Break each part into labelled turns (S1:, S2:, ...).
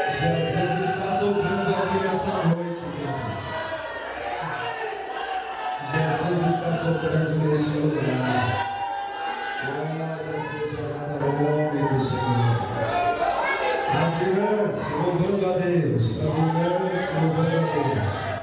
S1: Jesus está soprando aqui nessa noite, Jesus está soprando neste lugar. Glória seja dada ao nome do Senhor. As irmãs louvando a Deus, as irmãs louvando a Deus.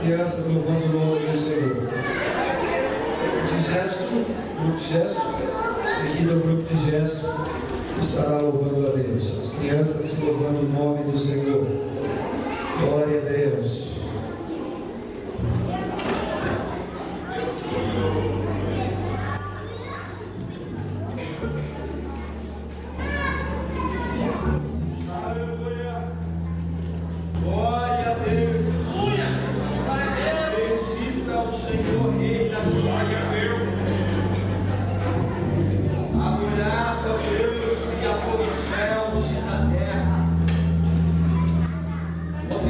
S1: crianças louvando o nome do Senhor. Grupo de gesto, seguido o grupo de gesto, estará louvando a Deus. As crianças louvando o nome do Senhor. Glória a Deus.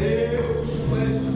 S2: Deus, tu és o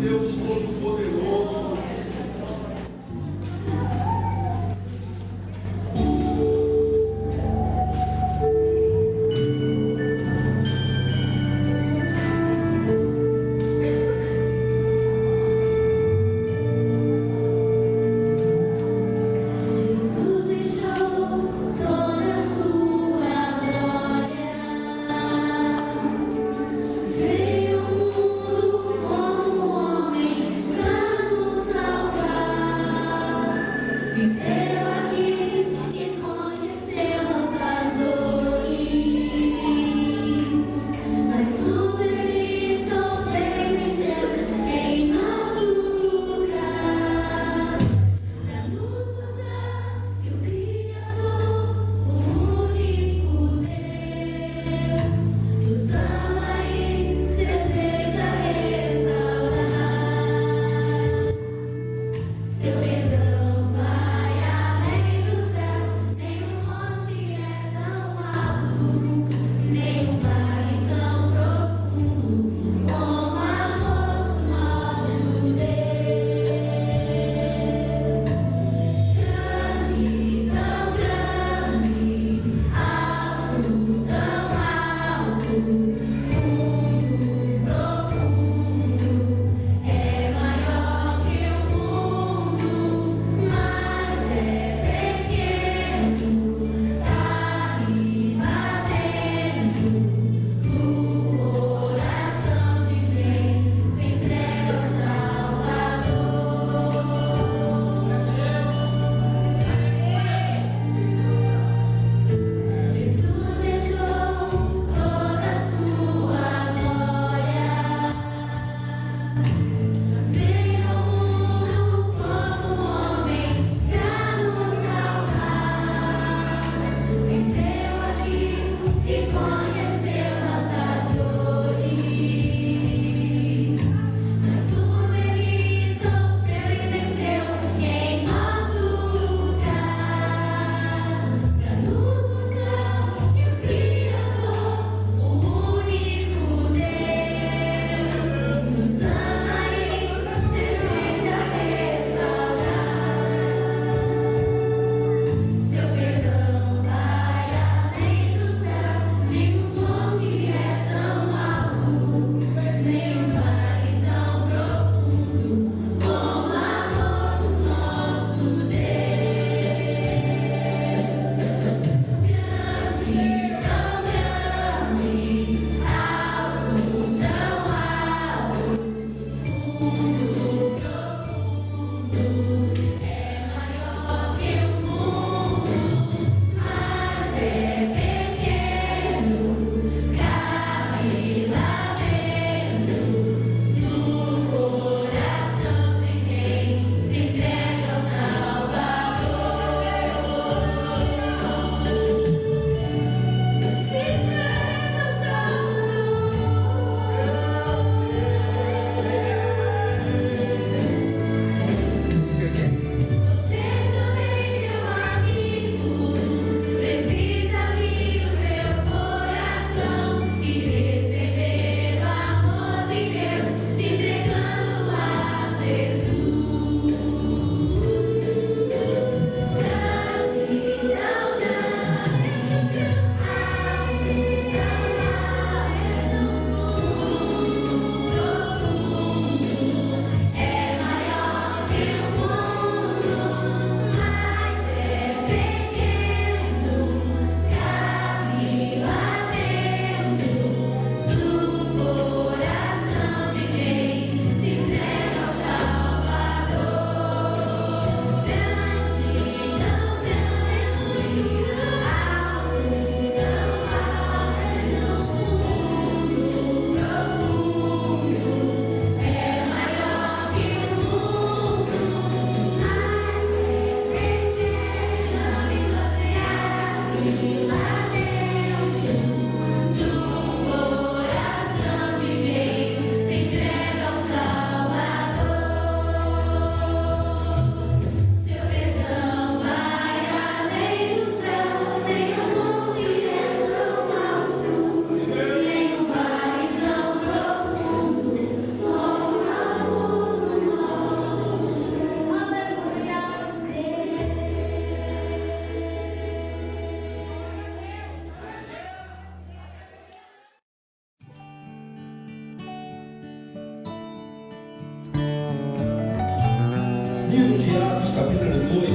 S2: capítulo 2,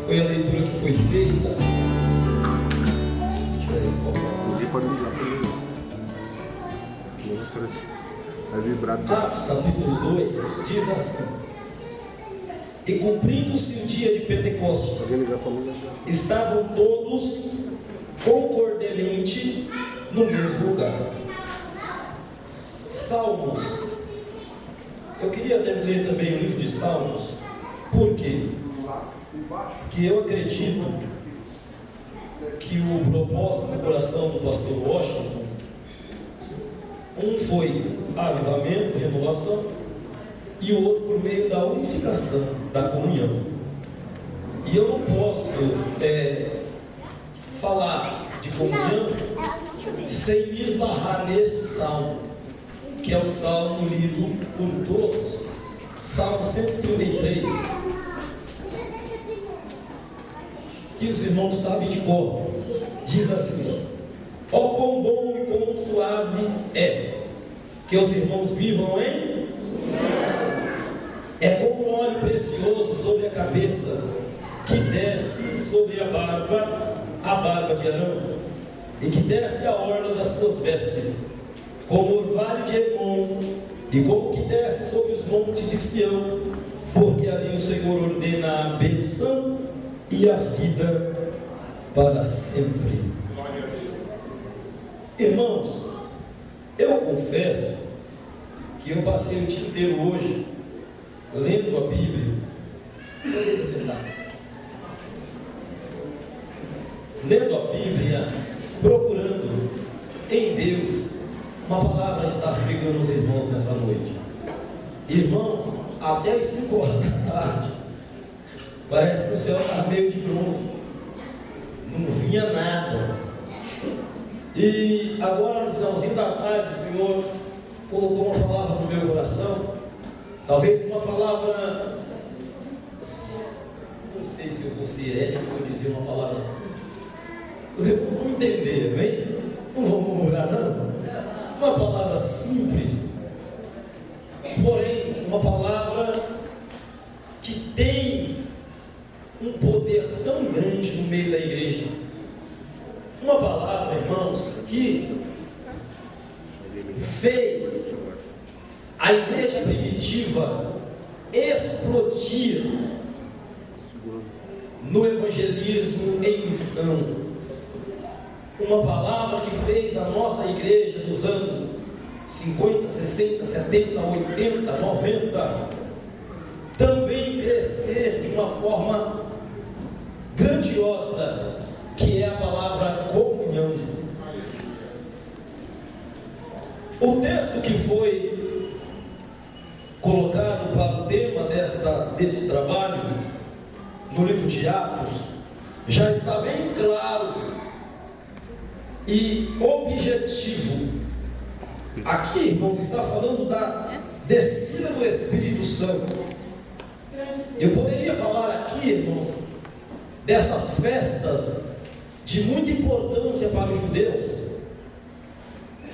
S2: foi a leitura que foi feita. Deixa eu ver se Atos capítulo 2 diz assim: e cumprindo-se o dia de Pentecostes, estavam todos concordemente no mesmo lugar. Salmos. Eu queria ler também o livro de Salmos. Por quê? Porque eu acredito que o propósito do coração do pastor Washington, um foi avivamento, renovação, e o outro por meio da unificação, da comunhão. E eu não posso falar de comunhão sem me esbarrar neste salmo, que é o salmo lido por todos, Salmo 133, que os irmãos sabem de cor. Diz assim: ó quão bom e quão suave é que os irmãos vivam em é como um óleo precioso sobre a cabeça, que desce sobre a barba de Arão, e que desce a orla das suas vestes, como o orvalho de Hermon, e como que desce sobre os montes de Sião, porque ali o Senhor ordena a bênção e a vida para sempre. Irmãos, eu confesso que eu passei o dia inteiro hoje lendo a Bíblia. Lendo a Bíblia, procurando em Deus uma palavra estar pregando aos irmãos nessa noite. Irmãos, até as 5 horas da tarde, parece que o céu está meio de bronze, não vinha nada. E agora, no finalzinho da tarde, o Senhor colocou uma palavra no meu coração, talvez uma palavra, não sei se eu vou ser ético ou dizer uma palavra assim. Os irmãos vão entender, amém? Não vão murmurar, não. Uma palavra simples, porém uma palavra que tem um poder tão grande no meio da igreja. Uma palavra, irmãos, que fez a igreja primitiva explodir no evangelismo em missão. Uma palavra que fez a nossa igreja dos anos 50, 60, 70, 80, 90 também crescer de uma forma grandiosa, que é a palavra comunhão. O texto que foi colocado para o tema deste trabalho no livro de Atos já está bem claro e objetivo. Aqui, irmãos, está falando da descida do Espírito Santo. Eu poderia falar aqui, irmãos, dessas festas de muita importância para os judeus,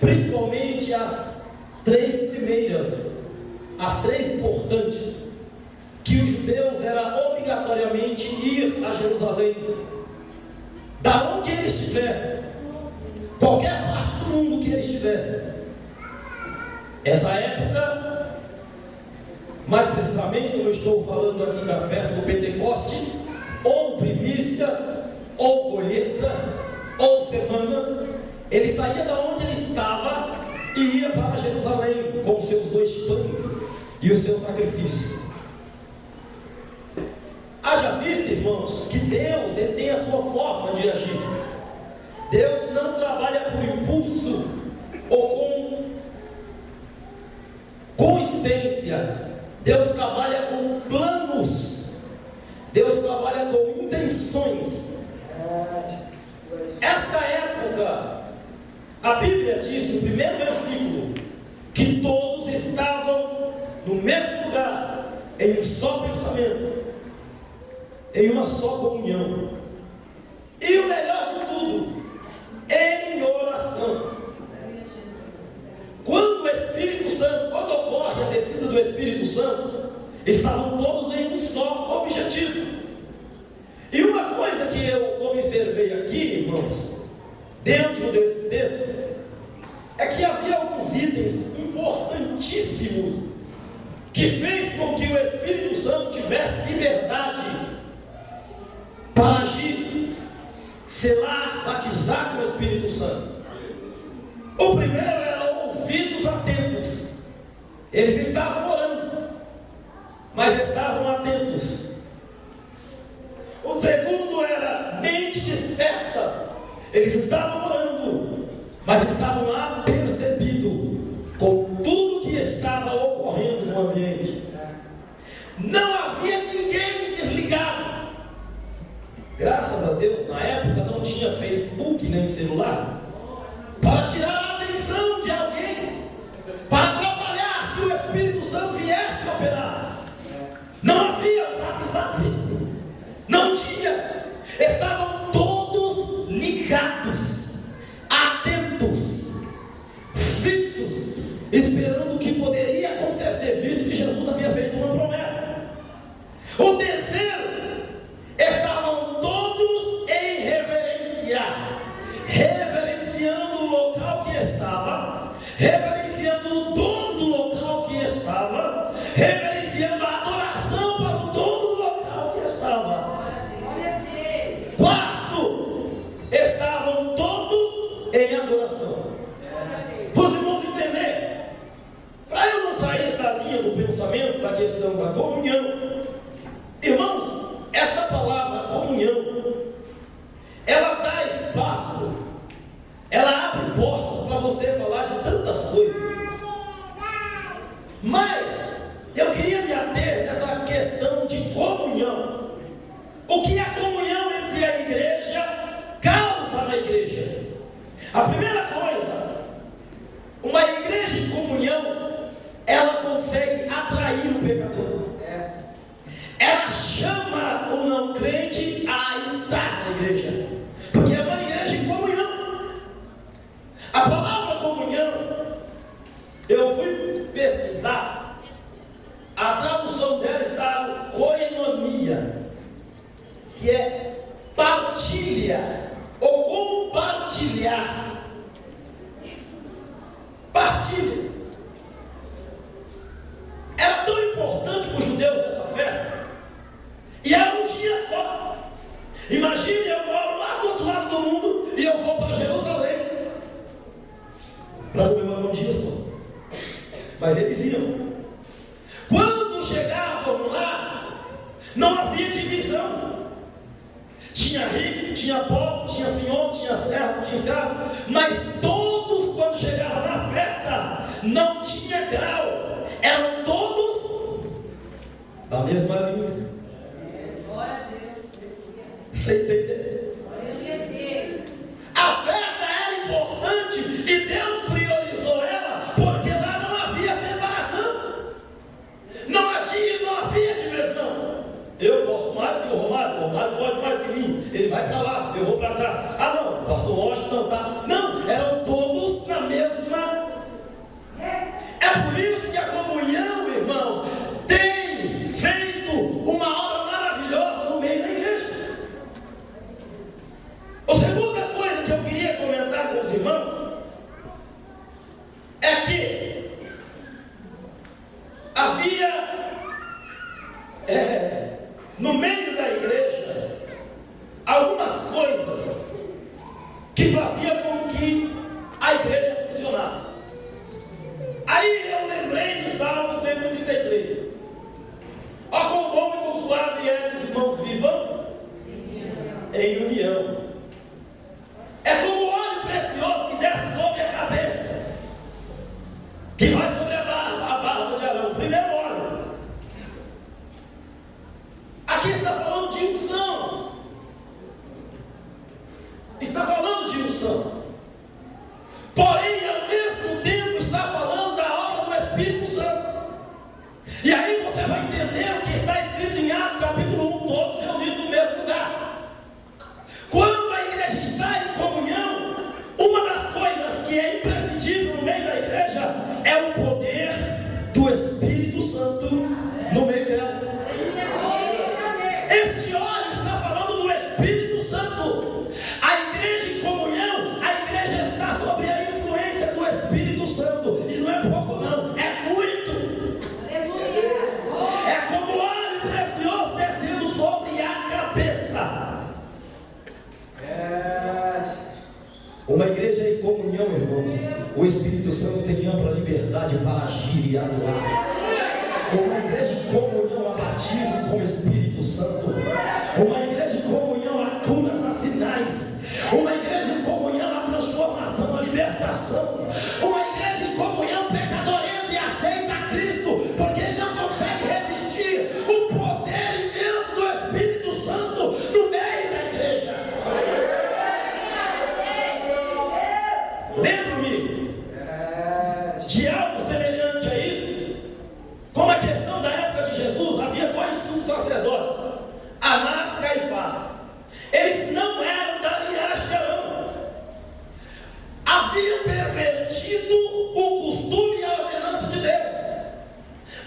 S2: principalmente as 3 primeiras, as 3 importantes, que os judeus era obrigatoriamente ir a Jerusalém, da onde eles estivessem, qualquer parte do mundo que eles estivessem. Essa época, mais precisamente, como eu estou falando aqui da festa do Pentecoste, ou primícias, ou colheita, ou semanas, ele saía da onde ele estava e ia para Jerusalém com os seus 2 pães e o seu sacrifício. Haja visto, irmãos, que Deus ele tem a sua forma de agir. Deus não trabalha por impulso ou com coincidência. Deus trabalha com planos. Deus trabalha com intenções. Esta época, a Bíblia diz no primeiro versículo que todos estavam no mesmo lugar, em um só pensamento, em uma só comunhão. E o melhor de tudo, em oração. Quando o Espírito Santo, quando ocorre a descida do Espírito Santo, estavam todos em um só objetivo. dentro desse texto é que havia alguns itens importantíssimos que fez com que o Espírito Santo tivesse liberdade para agir, selar, batizar com o Espírito Santo. O primeiro era ouvidos atentos. Eles estavam orando, mas estavam atentos. O segundo era mente desperta. Eles estavam orando, mas estavam apercebidos com tudo que estava ocorrendo no ambiente. Não havia ninguém desligado. Graças a Deus, na época não tinha Facebook nem celular para tirar a atenção de alguém, para atrapalhar que o Espírito Santo viesse a operar. Não havia WhatsApp, não tinha. Estavam todos ligados, atentos, fixos, esperando o que poderia acontecer, visto que Jesus havia feito uma promessa. O terceiro, estavam todos em reverência, reverenciando o local que estava, reverenciando o dono do local que estava, reverenciando a adoração para o dono do local que estava. Quarto, estavam todos em adoração. Para os irmãos entenderem, para eu não sair da linha do pensamento, da questão da comunhão, irmãos, esta palavra comunhão, ela dá espaço, ela abre portas para você falar de tantas coisas. Mas eu queria me ater nessa questão de comunhão. O que a comunhão entre a igreja causa na igreja? A primeira coisa, uma igreja em comunhão, ela consegue atrair o pecador. Ela chama o não crente a estar na igreja, porque é uma igreja em comunhão. A palavra comunhão, eu fui pesquisar, a tradução dela está koinonia, que é partilha ou compartilhar. Partilha. Era tão importante para os judeus nessa festa, e era um dia só. Imagine, eu moro lá do outro lado do mundo e eu vou para Jerusalém para comemorar um dia só. Mas eles iam. Quando chegavam lá, não havia divisão. Tinha rico, tinha pobre, tinha senhor, tinha servo, tinha escravo, mas todos, quando chegavam na festa, não tinha grau, eram todos da mesma linha. Sem entender. A festa era importante e Deus priorizou ela, porque lá não havia separação, não havia diversão. Eu posso mais que o Romário pode mais que mim, ele vai para lá, eu vou para cá. Ah não, o pastor Washington tá. Não, eram todos na mesma. É por isso que a comunhão, irmão, tem feito uma obra maravilhosa no meio da igreja. A segunda coisa que eu queria comentar com os irmãos é que havia no meio da igreja algumas coisas que faziam com que a igreja funcionasse. Aí eu lembrei de Salmo 133. Ó, quão bom e quão suave é que os irmãos vivam em união. É como óleo precioso que desce sobre a cabeça, que vai sobre a barba de Arão. Primeiro óleo. Aqui está falando de unção. Está falando de unção. Porém, Uma igreja em comunhão, irmãos, o Espírito Santo tem ampla liberdade para agir e atuar. Uma igreja em comunhão há batismo com o Espírito Santo. Uma igreja em comunhão há curas, há sinais. Uma igreja em comunhão há transformação, há libertação. Uma igreja em comunhão, o pecador entra e aceita Cristo, porque ele não consegue resistir o poder imenso do Espírito Santo no meio da igreja. Lembro-me de algo semelhante a isso, como a questão da época de Jesus. Havia dois sumos sacerdotes, Anás e Caifás. Eles não eram da linhagem de Arão, haviam pervertido o costume e a ordenança de Deus.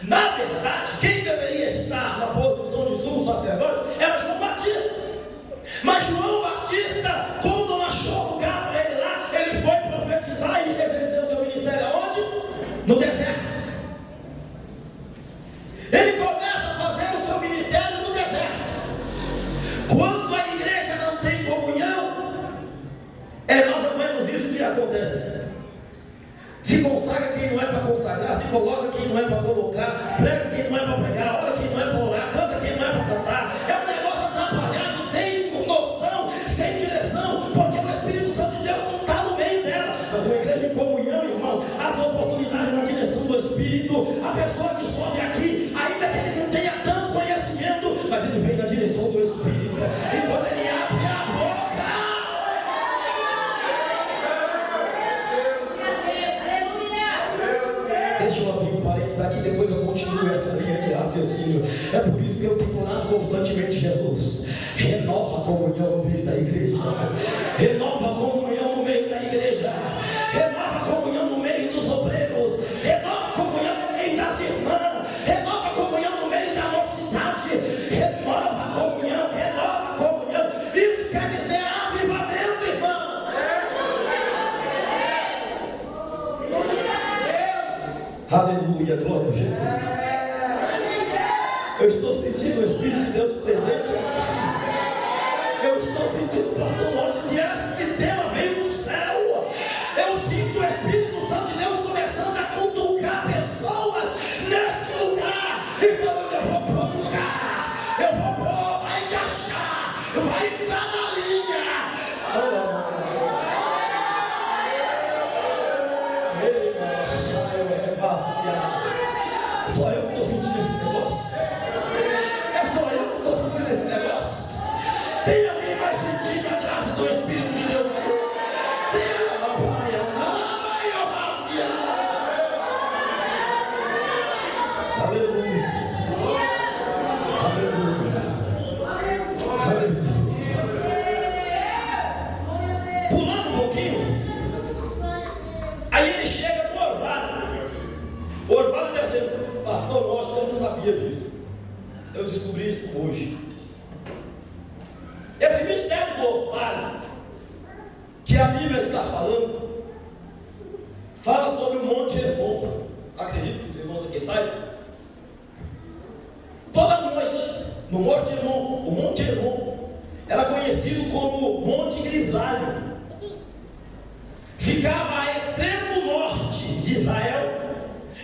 S2: Na verdade, quem deveria estar na posição de sumo sacerdote era João Batista. Mas João Batista, quando não achou lugar para ele lá, ele foi profetizar e exerceu seu ministério aonde? No deserto. Ele começa a fazer o seu ministério no deserto. Quando a igreja não tem comunhão, é nós vemos isso que acontece. Se consagra quem não é para consagrar, se coloca quem não é para colocar, prega quem não é para pregar, ora quem não é para orar, canta quem não é para cantar. É um negócio atrapalhado, sem noção, sem direção, porque o Espírito Santo de Deus não está no meio dela. Mas uma igreja em comunhão, irmão, as oportunidades na direção do Espírito, a pessoa que sobe aqui, ainda que ele não tenha tanto conhecimento, mas ele vem na direção do Espírito, e quando ele abre a boca, deixa eu abrir um parênteses aqui, depois eu continuo essa linha de raciocínio. É por isso que eu tenho orado constantemente: Jesus, renova a comunhão no meio da igreja, renova a comunhão no meio da igreja, renova a comunhão no meio dos obreiros, renova a comunhão no meio das irmãs, renova a comunhão no meio da mocidade, renova a comunhão, renova a comunhão. Isso quer dizer avivamento, irmão. Aleluia, glória a Jesus. Eu estou sentindo o Espírito de Deus presente aqui. Eu estou sentindo, pastor Lorde, que esse tema veio do céu. Eu sinto o Espírito Santo de Deus começando a cutucar pessoas neste lugar. E falando: eu vou para outro lugar, eu vou pôr, vai encaixar, vai entrar na linha. Só eu que estou sentindo esse negócio. É só eu que estou sentindo esse negócio. Tem alguém mais sentindo a graça do Espírito de Deus aí? Aleluia. Aleluia. Aleluia. Pulando um pouquinho, aí ele chega no orvalho. O orvalho está dizendo: pastor, eu não sabia disso. Eu descobri isso hoje. Esse mistério do orvalho que a Bíblia está falando, fala sobre o Monte Hermon. Acredito que os irmãos aqui saibam. Toda noite, no Monte Hermon, o Monte Hermon era conhecido como Monte Grisalho. Ficava a extremo norte de Israel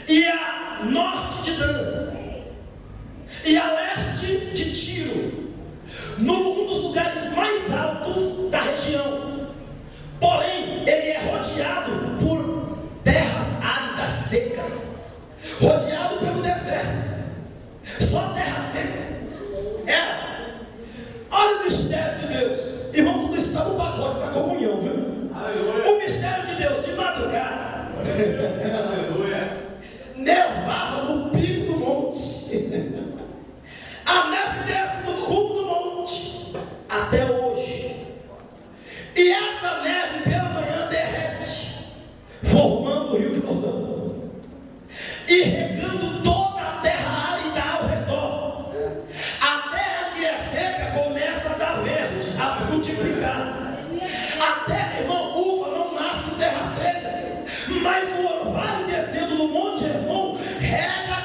S2: e a norte de Dan, e a leste de Tiro, num dos lugares mais altos da região. Porém, ele é rodeado por terras áridas, secas, rodeado pelo deserto, só terra seca. Olha o mistério de Deus, irmão. Tudo isso está no pacote da comunhão, viu? Aleluia. O mistério de Deus de madrugada. Aleluia. Nevava no pico do monte. A neve desce no cume do monte até hoje. E essa neve pela manhã derrete, formando o Rio Jordão e regando toda a terra árida ao redor. A terra que é seca começa a dar verde, a frutificar. A terra, irmão, uva não nasce em terra seca, mas o orvalho descendo do Monte Hermon rega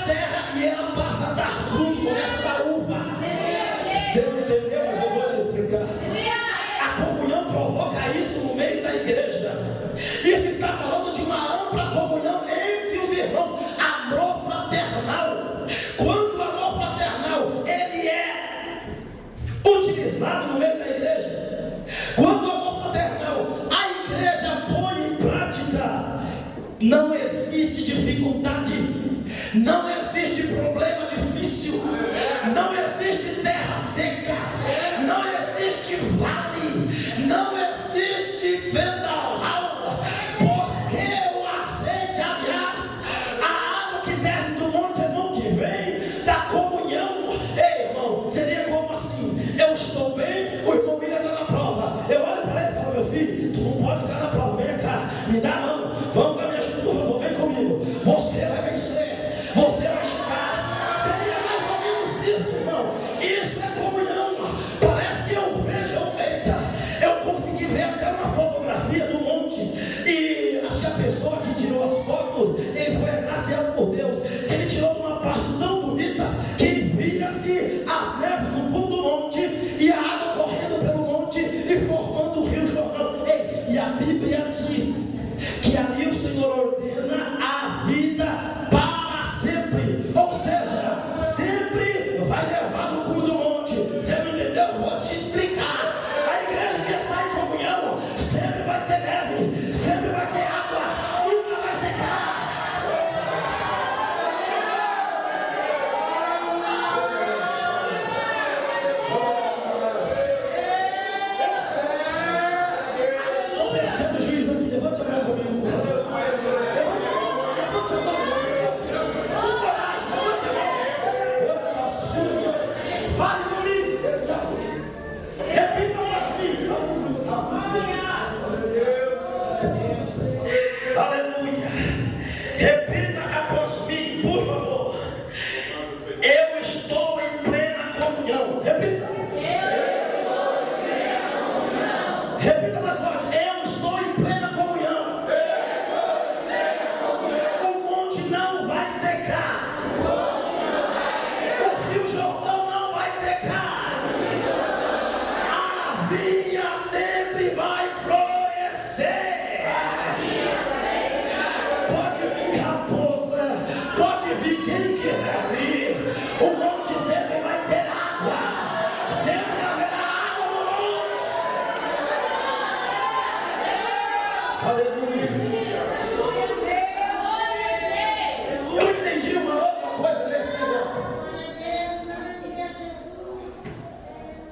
S2: Não existe dificuldade, não existe problema difícil, não existe terra seca, não existe vale, não existe vendaval, porque o azeite, aliás, a água que desce do monte é mão que vem da comunhão. Ei, irmão, seria como assim? Eu estou bem, o irmão Miriam está na prova. Eu olho para ele e falo: meu filho, tu não pode ficar na prova, vem cá, me dá a mão, vamos caminhar junto, por favor, vem comigo. Você vai vencer, você vai chegar. Seria mais ou menos isso, irmão. Isso é comunhão. Parece que eu vejo, eita, eu consegui ver até uma fotografia do monte. E acho que a pessoa que tirou as fotos, ele foi agraciado por Deus. Ele tirou de uma parte tão bonita que via-se as neves no fundo do monte e a água correndo pelo monte e formando o rio Jordão. Ei, e a Bíblia diz que ali o Senhor ordena a vida para sempre, ou seja, sempre vai levar no cume do monte. Você não entendeu? Vou te explicar. A igreja que está em comunhão sempre vai ter neve, sempre vai ter água, nunca vai secar. Estou perdendo o juiz aqui, levante a mão comigo. Levante a mão, levante a mão. Com coragem, levante a mão. Fale comigo. Repita após mim. Aleluia. Repita após mim, por favor. Eu estou em plena comunhão. Repita. Repita mais forte. Eu estou em plena comunhão. O monte não vai secar. O rio Jordão não vai secar. A vinha sempre vai florescer. Pode vir raposa, pode vir quem quiser vir. O monte sempre vai ter água. Sempre haverá água no monte. Aleluia. Eu entendi uma outra coisa nesse negócio.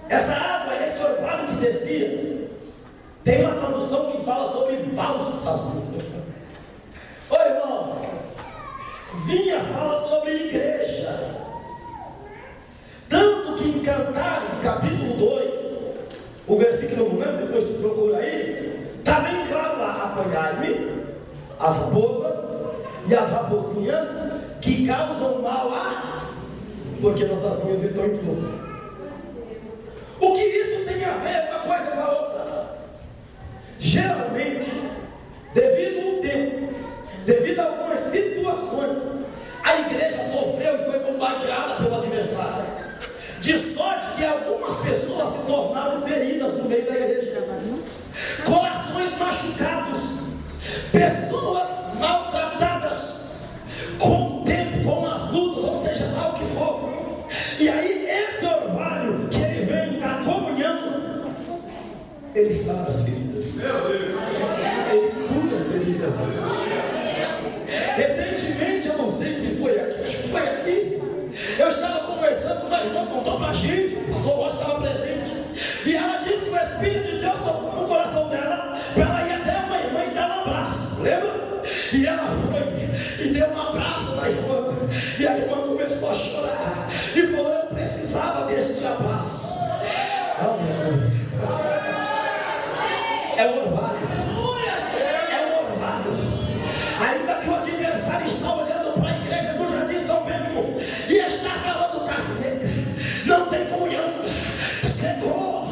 S2: Essa água, esse orvalho que descia, tem uma tradução que fala sobre bálsamo. Ô irmão, vinha fala sobre igreja. Tanto que em Cantares, capítulo 2, o versículo não lembro, depois tu procura aí, está bem claro lá: apanhai-me as raposas e as raposinhas que causam mal porque nossas vinhas estão em flor. O que isso tem a ver uma coisa com a outra? Geralmente, devido ao tempo, devido a algumas situações, a igreja sofreu e foi bombardeada pelo adversário, de sorte que algumas pessoas se tornaram feridas no meio da igreja, corações machucados, pessoas maltratadas, com o tempo, com as lutas, ou seja, lá o que for. E aí esse orvalho que ele vem na comunhão, ele sara as feridas, ele cura as feridas. Recentemente, eu não sei se foi aqui, acho que foi aqui, eu estava conversando com uma irmã, contou pra gente, o pastor Rocha estava presente, e ela disse que o Espírito de Deus tocou no coração dela para ela ir até uma irmã e dar um abraço, lembra? E ela foi e deu um abraço na irmã, e a irmã começou a chorar e falou: eu precisava deste abraço. Aleluia. É o orvalho, é o orvalho. Ainda que o adversário está olhando para a igreja do Jardim São Bento e está falando: está seca, não tem comunhão, secou,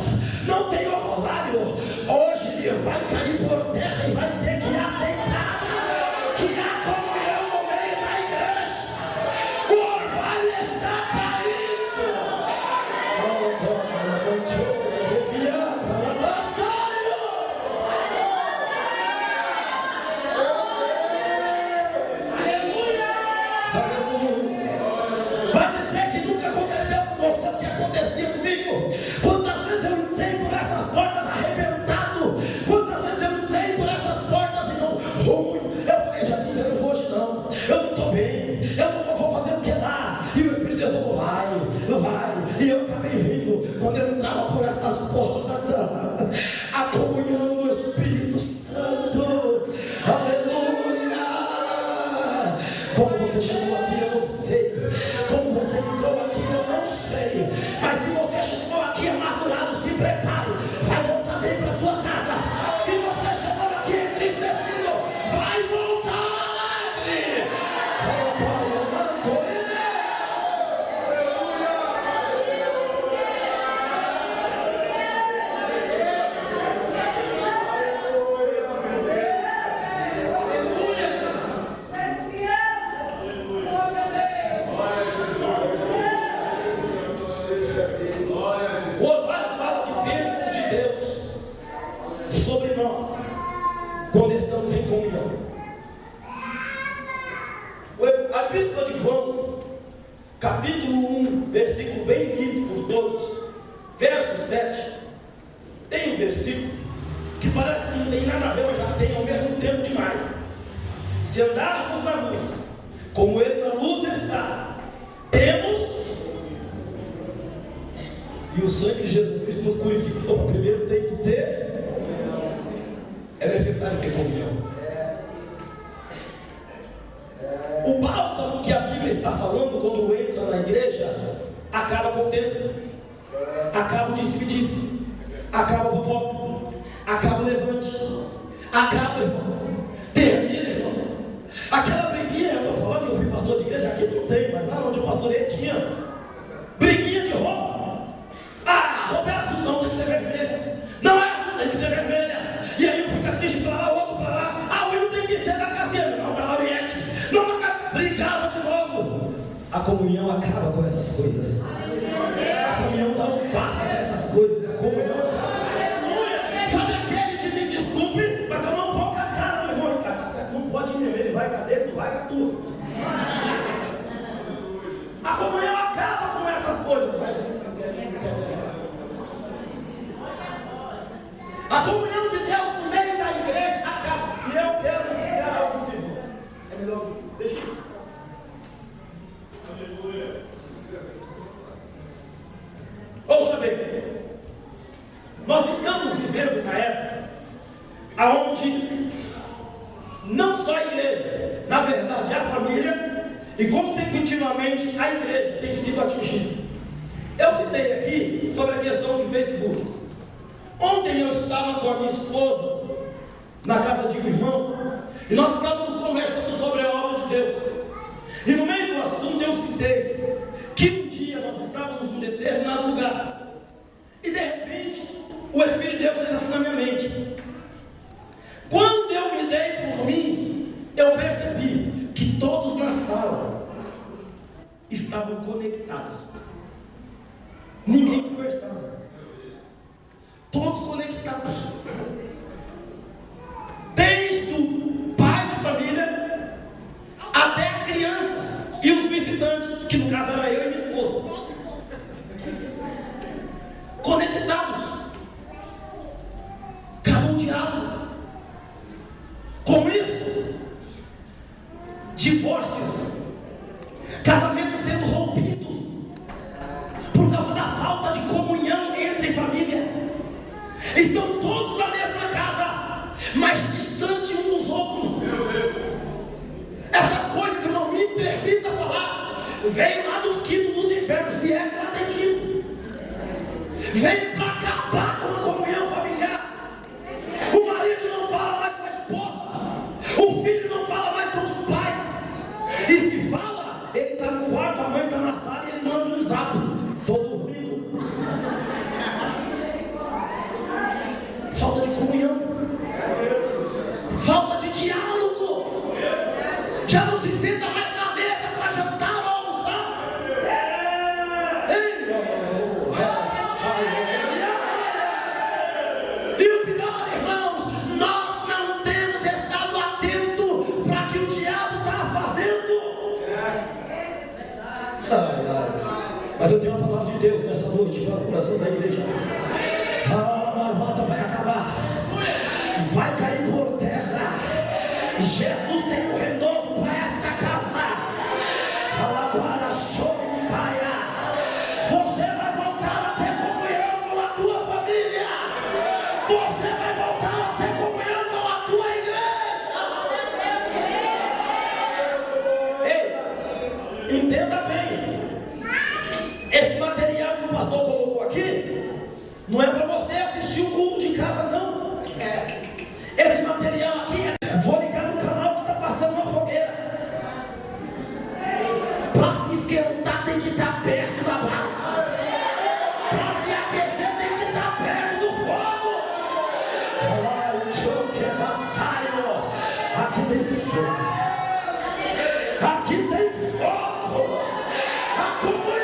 S2: não tem orvalho. Hoje ele vai cair por terra e vai ter que aceitar que há comunhão no meio da igreja. O orvalho está caindo. quando estamos em comunhão. A Epístola de João, capítulo 1, versículo bem lido por todos, verso 7, tem um versículo que parece que não tem nada a ver, mas já tem ao mesmo tempo demais. Se andarmos na luz, como Ele na luz está, temos, e o sangue de Jesus Cristo nos purifica. Opa, primeiro tem que ter, é necessário ter comunhão. O bálsamo que a Bíblia está falando quando entra na igreja acaba com o tempo, acaba o disse-me-disse, acaba o fofoca, acaba o levante, acaba, irmão, termina, irmão. Aquela briguinha, eu estou falando, eu vi pastor de igreja, aqui não tem, mas lá onde eu pastorei tinha briguinha de roupa. Ah, a roupa é azul, não, tem que ser vermelha. Não é azul, tem que ser vermelha. E aí um fica triste para lá, o outro para lá. Ah, o hino tem que ser da casinha, não, da Lauriette. Não, brigava de novo. A comunhão acaba com essas coisas. A comunhão não passa dessas coisas. A comunhão acaba. Sabe aquele de me desculpe, mas eu não vou com a cara do irmão. Não pode ir mesmo, ele vai cá dentro, vai cá tudo. A comunhão acaba com essas coisas. A comunhão de Deus no meio da igreja acaba. E eu quero ficar ao vivo. É melhor, deixa eu. Ouça bem, nós estamos vivendo na época onde não só a igreja, na verdade a família e consequentemente a igreja tem sido atingida. Eu citei aqui sobre a questão do Facebook. Ontem eu estava com a minha esposa na casa de um irmão e nós estávamos conversando sobre a obra de Deus. E no meio do assunto eu citei que um dia nós estávamos em um determinado lugar e de repente o Espírito de Deus fez assim na minha mente. Quando eu me dei por mim, eu percebi que todos na sala estavam conectados. Ninguém conversava. Todos conectados. Desde o pai de família até a criança e os visitantes, que no caso era eu e minha esposa. Conectados. Cada um diálogo. Com isso, divórcios, casamentos sendo rompidos por causa da falta de comunhão entre família. Estão todos na mesma casa, mas distantes uns dos outros. Essas coisas que não me permita falar, veio lá dos quintos dos infernos, se é que lá tem quinto. Veio para acabar com a comunhão familiar. O marido não fala mais com a esposa, o filho não fala mais com os pais. E se fala, ele está no quarto, a mãe está na sala e ele manda um zap. Estou dormindo. Falta de comunhão, falta de diálogo. Já não se senta mais na mesa para jantar ou almoçar. E o pior, irmãos, nós não temos estado atentos para que o diabo está fazendo. Mas eu tenho uma palavra de Deus nessa noite para o coração da igreja. A marmota vai acabar, vai cair por terra. Jesus tem um renovo para esta casa. Alabara, chore, caia. Você vai voltar a ter comunhão com a tua família. Você vai voltar a ter comunhão com a tua igreja. Ei, entenda bem. Esse material que o pastor colocou aqui não é para você assistir o culto de casa, não. Esse material aqui vou ligar no canal que está passando uma fogueira. Para se esquentar tem que estar perto da brasa. Para se aquecer tem que estar perto do fogo. Aqui tem fogo. Aqui tem fogo. A comunhão.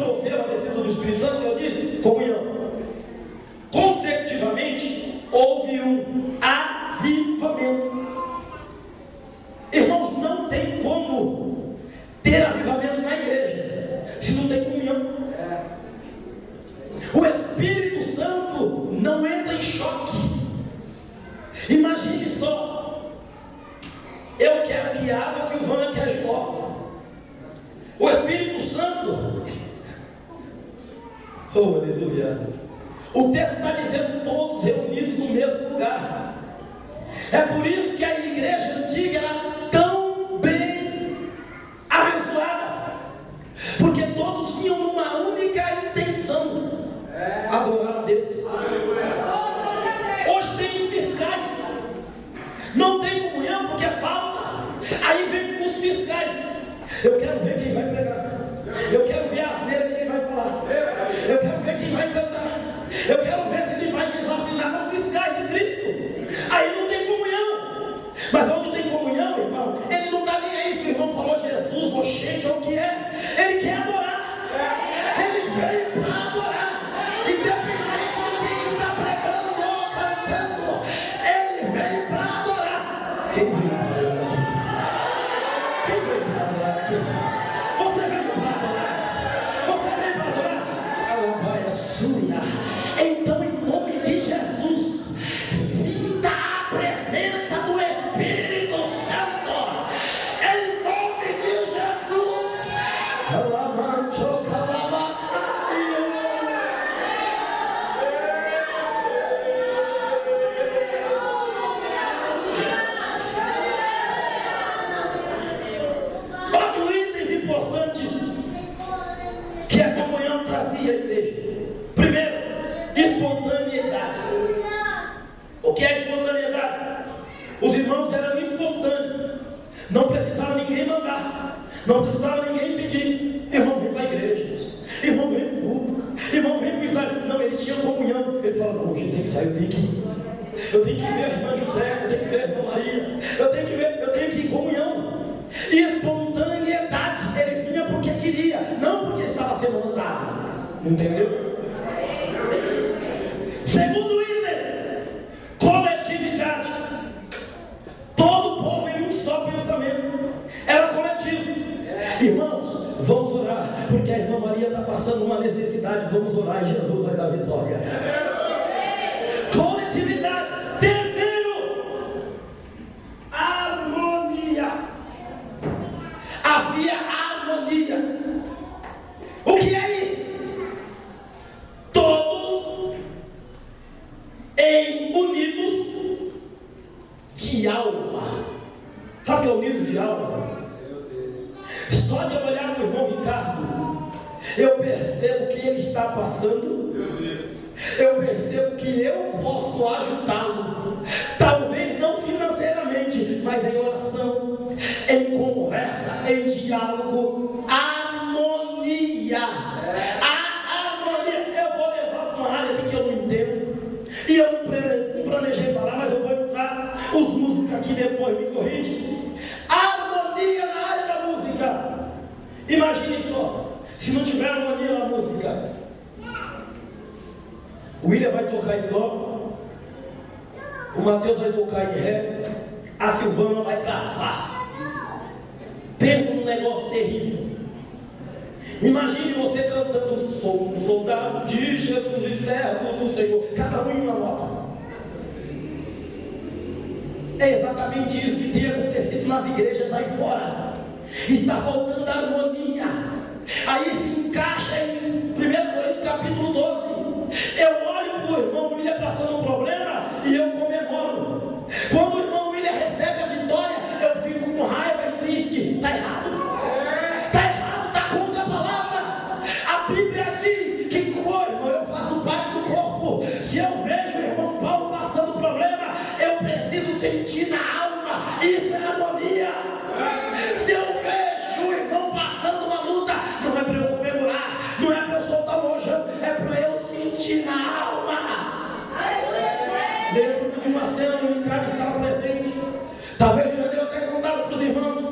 S2: promoveu a descida do Espírito Santo, que eu disse? Comunhão. Consecutivamente, houve um avivamento. Irmãos, não tem como ter avivamento na igreja se não tem comunhão. O Espírito Santo não entra em choque. Imagine só, eu quero que água, a Silvana quer Giló. O Espírito Santo, oh aleluia, o texto está dizendo todos reunidos no mesmo lugar. É por isso que a igreja antiga era tão bem abençoada, porque todos tinham uma única intenção: adorar a Deus. Hoje tem os fiscais, não tem comunhão porque falta. Aí vem os fiscais. Eu quero ver quem vai pregar, eu quero ver a asneira que ele vai falar, eu quero ver quem vai cantar, eu quero ver se ele vai desafinar os fiscais de Cristo. Aí não tem comunhão. Mas onde tem comunhão, irmão, ele não está nem aí se o irmão falou Jesus ou gente ou o que é. Ele quer adorar. Ele veio para adorar, independente de quem está pregando ou cantando. Ele veio para adorar. Quem veio para adorar aqui? Quem veio para adorar aqui? Você veio para adorar? Você veio para adorar? Alabaia sua. Então, em nome de Jesus, sinta a presença do Espírito Santo. Em nome de Jesus. Alamancho calabassaio. Quatro itens importantes que a comunhão trazia à igreja. Primeiro, espontaneidade. O que é espontaneidade? Os irmãos eram espontâneos, não precisava ninguém mandar, não precisava ninguém pedir. Irmão, vem para a igreja, irmão, vem para o culto, irmão, vem para o Israel. Não, ele tinha comunhão. Ele fala: não, hoje tem que sair, eu tenho que ir. Eu tenho que ver a irmã José, eu tenho que ver a irmã Maria, eu tenho que ir em comunhão. E espontaneidade, ele vinha porque queria, não porque estava sendo mandado. Entendeu? Segundo item, coletividade. Todo o povo em um só pensamento, era coletivo. Irmãos, vamos orar, porque a irmã Maria está passando uma necessidade. Vamos orar e Jesus vai dar vitória. Coletividade. Terceiro, harmonia. Havia harmonia. O que é isso? Todos unidos de alma. Sabe o que é unidos de alma? Só de olhar para o irmão Ricardo, eu percebo que ele está passando. Eu percebo que eu posso ajudá-lo. Talvez não financeiramente, mas em oração, em conversa, em diálogo. Harmonia. A harmonia. Eu vou levar para uma área aqui que eu não entendo. E eu não planejei falar, mas eu vou entrar. Os músicos aqui depois me corrigem. Harmonia na área da música. Imagine só, se não tiver harmonia na música, o William vai tocar em dó, o Mateus vai tocar em ré, a Silvana vai para fá. Pensa num negócio terrível. Imagine você cantando: sou um soldado de Jesus e servo do Senhor, cada um em uma nota. É exatamente isso que tem acontecido nas igrejas aí fora. Está faltando harmonia. Aí se encaixa em 1 Coríntios capítulo 12. Eu olho para o irmão William passando um problema e eu comemoro. Quando o irmão William recebe a vitória, eu fico com raiva e triste. Está errado. Está errado, está contra a palavra. A Bíblia diz que, irmão, eu faço parte do corpo. Se eu vejo o irmão Paulo passando problema, eu preciso sentir na alma. Isso é harmonia. Se eu vejo o irmão passando uma luta, não é para eu comemorar, não é para eu soltar o rojão, é para eu sentir na alma. Lembro de uma cena no Ricardo estava presente. Talvez eu já tenha até contado para os irmãos.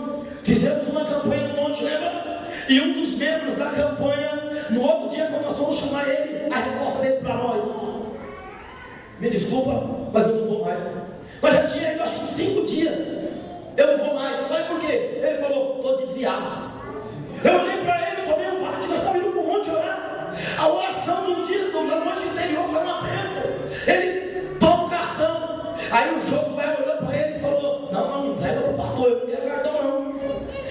S2: Fizemos uma campanha no Monte, lembra? E um dos membros da campanha, no outro dia, quando nós fomos chamar ele, a resposta dele para nós: me desculpa, mas eu não vou mais. Mas já tinha ido, acho que 5 dias. Eu não vou mais. Eu falei, por quê? Ele falou, estou desviado. Eu olhei para ele, tomei um bate, nós estávamos indo para o monte orar. A oração do dia, da noite anterior foi uma bênção. Ele toma o cartão. Aí o Josué olhou para ele e falou: não, entrega para o pastor, eu não quero cartão não.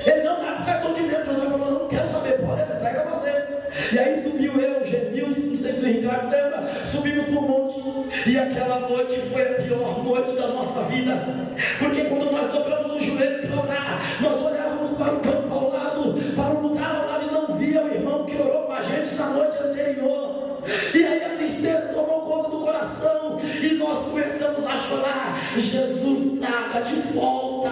S2: Ele não dá cartão de dinheiro. Josué falou: não quero saber, pode, entrega você. E aí subiu eu, Genilson, não sei se o Ricardo lembra, subimos para o monte. E aquela noite foi a pior noite da nossa vida. Porque quando nós dobramos o joelho para orar, nós olhávamos para o campo ao lado, para o lugar ao lado, e não via o irmão que orou com a gente na noite anterior. E aí a tristeza tomou conta do coração, e nós começamos a chorar: Jesus, traga de volta.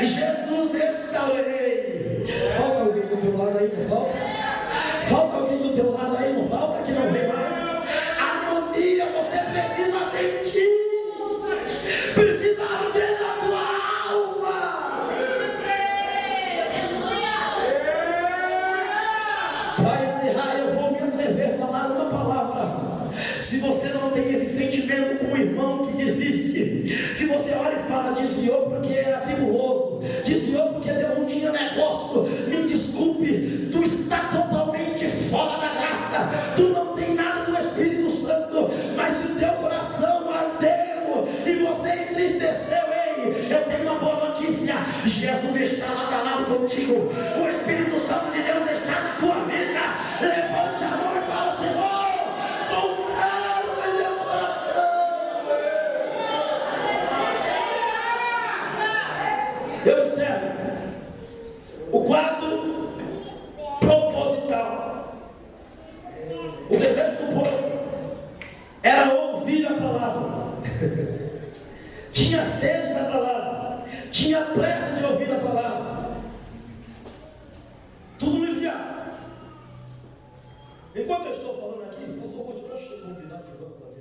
S2: Jesus, restaurei. Falta alguém do teu lado aí, não falta? Falta alguém do teu lado aí, não falta? Que não vem mais? Harmonia você precisa sentir. Precisa arder na tua alma. Para encerrar, eu vou me atrever a falar uma palavra. Se você não tem esse sentimento com o irmão que desiste, se você olha e fala: desviou porque era tribuloso, desviou porque Deus não tinha negócio, me desculpe, tu está totalmente fora da graça, tu não tem nada do Espírito Santo. Mas se o teu coração ardeu e você entristeceu, ei, eu tenho uma boa notícia: Jesus está lado a lado contigo, o Espírito Santo de Deus está na tua vida. Levante a mão e fala: Senhor, confere no meu coração. Eu encerro. O quarto, proposital. O desejo do povo era ouvir a palavra. Tinha sede da palavra, tinha pressa de ouvir a palavra. Tudo no enviado. Enquanto eu estou falando aqui, o pastor continua convidando.